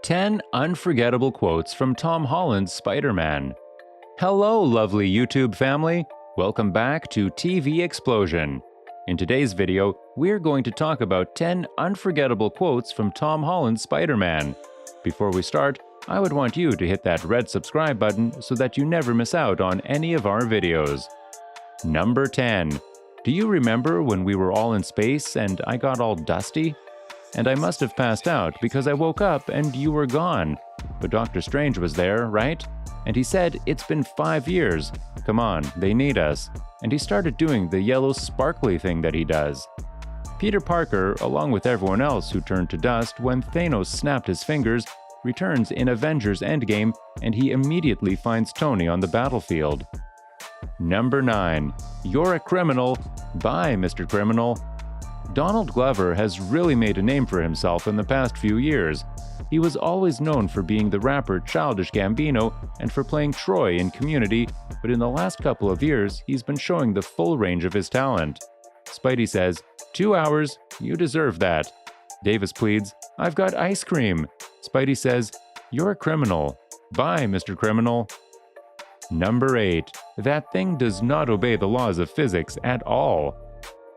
10 Unforgettable Quotes from Tom Holland's Spider-Man. Hello, lovely YouTube family! Welcome back to TV Explosion. In today's video, we're going to talk about 10 unforgettable quotes from Tom Holland's Spider-Man. Before we start, I would want you to hit that red subscribe button so that you never miss out on any of our videos. Number 10. Do you remember when we were all in space and I got all dusty? And I must have passed out because I woke up and you were gone. But Dr. Strange was there, right? And he said, "It's been 5 years. Come on, they need us." And he started doing the yellow sparkly thing that he does. Peter Parker, along with everyone else who turned to dust when Thanos snapped his fingers, returns in Avengers Endgame and he immediately finds Tony on the battlefield. Number 9. You're a criminal. Bye, Mr. Criminal. Donald Glover has really made a name for himself in the past few years. He was always known for being the rapper Childish Gambino and for playing Troy in Community, but in the last couple of years, he's been showing the full range of his talent. Spidey says, 2 hours, you deserve that. Davis pleads, I've got ice cream. Spidey says, you're a criminal. Bye, Mr. Criminal. Number 8. That thing does not obey the laws of physics at all.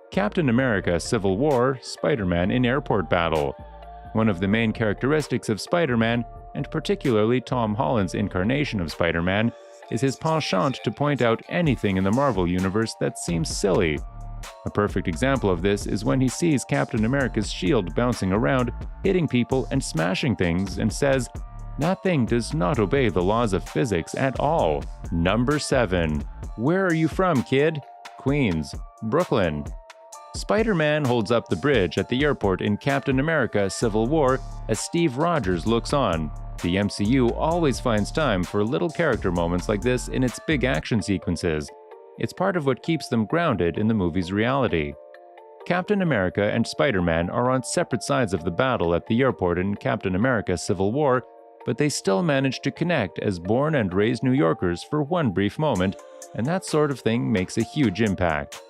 Captain America Civil War, Spider-Man in Airport Battle. One of the main characteristics of Spider-Man, and particularly Tom Holland's incarnation of Spider-Man, is his penchant to point out anything in the Marvel Universe that seems silly. A perfect example of this is when he sees Captain America's shield bouncing around, hitting people and smashing things, and says, that thing does not obey the laws of physics at all. Number 7. Where are you from, kid? Queens. Brooklyn. Spider-Man holds up the bridge at the airport in Captain America Civil War as Steve Rogers looks on. The MCU always finds time for little character moments like this in its big action sequences. It's part of what keeps them grounded in the movie's reality. Captain America and Spider-Man are on separate sides of the battle at the airport in Captain America Civil War, but they still manage to connect as born and raised New Yorkers for one brief moment, and that sort of thing makes a huge impact.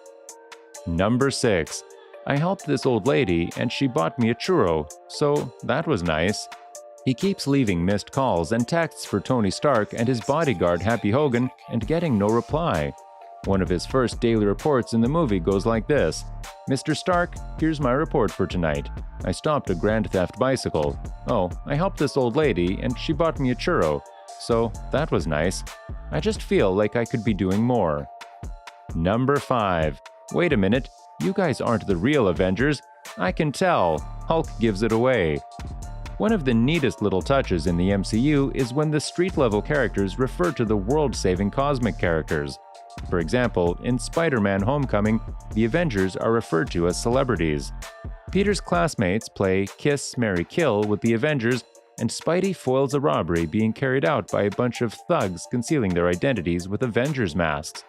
Number 6. I helped this old lady and she bought me a churro, so that was nice. He keeps leaving missed calls and texts for Tony Stark and his bodyguard Happy Hogan and getting no reply. One of his first daily reports in the movie goes like this. Mr. Stark, here's my report for tonight. I stopped a Grand Theft bicycle. Oh, I helped this old lady and she bought me a churro, so that was nice. I just feel like I could be doing more. Number 5. Wait a minute, you guys aren't the real Avengers. I can tell. Hulk gives it away. One of the neatest little touches in the MCU is when the street-level characters refer to the world-saving cosmic characters. For example, in Spider-Man Homecoming, the Avengers are referred to as celebrities. Peter's classmates play Kiss, Marry, Kill with the Avengers, and Spidey foils a robbery being carried out by a bunch of thugs concealing their identities with Avengers masks.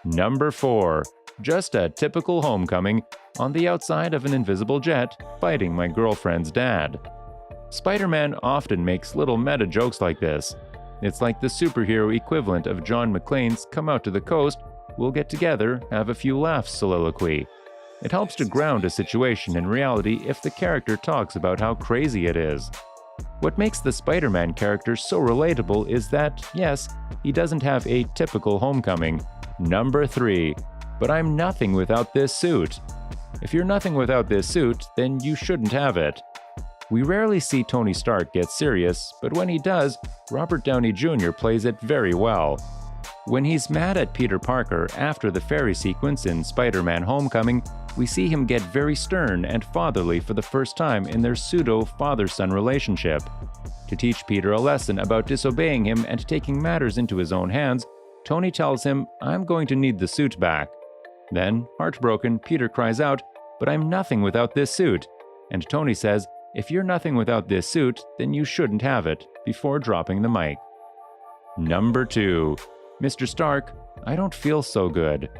Number 4. Just a typical homecoming, on the outside of an invisible jet, fighting my girlfriend's dad. Spider-Man often makes little meta jokes like this. It's like the superhero equivalent of John McClane's "Come out to the coast, we'll get together, have a few laughs" soliloquy. It helps to ground a situation in reality if the character talks about how crazy it is. What makes the Spider-Man character so relatable is that, yes, he doesn't have a typical homecoming. Number 3. But I'm nothing without this suit. If you're nothing without this suit, then you shouldn't have it. We rarely see Tony Stark get serious, but when he does, Robert Downey Jr. plays it very well. When he's mad at Peter Parker after the ferry sequence in Spider-Man Homecoming, we see him get very stern and fatherly for the first time in their pseudo-father-son relationship. To teach Peter a lesson about disobeying him and taking matters into his own hands, Tony tells him, I'm going to need the suit back. Then, heartbroken, Peter cries out, but I'm nothing without this suit. And Tony says, if you're nothing without this suit, then you shouldn't have it, before dropping the mic. Number 2. Mr. Stark, I don't feel so good.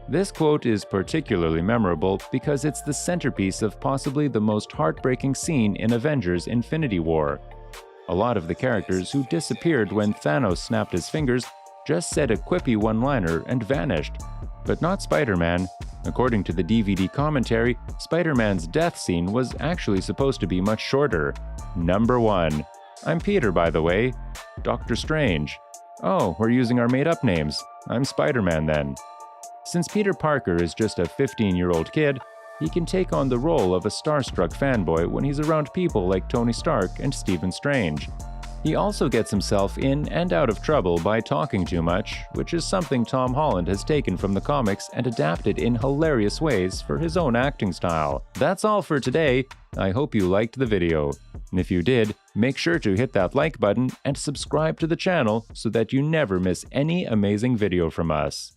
This quote is particularly memorable because it's the centerpiece of possibly the most heartbreaking scene in Avengers Infinity War. A lot of the characters who disappeared when Thanos snapped his fingers just said a quippy one-liner and vanished. But not Spider-Man. According to the DVD commentary, Spider-Man's death scene was actually supposed to be much shorter. Number 1. I'm Peter, by the way. Doctor Strange. Oh, we're using our made-up names. I'm Spider-Man then. Since Peter Parker is just a 15-year-old kid, he can take on the role of a starstruck fanboy when he's around people like Tony Stark and Stephen Strange. He also gets himself in and out of trouble by talking too much, which is something Tom Holland has taken from the comics and adapted in hilarious ways for his own acting style. That's all for today. I hope you liked the video. And if you did, make sure to hit that like button and subscribe to the channel so that you never miss any amazing video from us.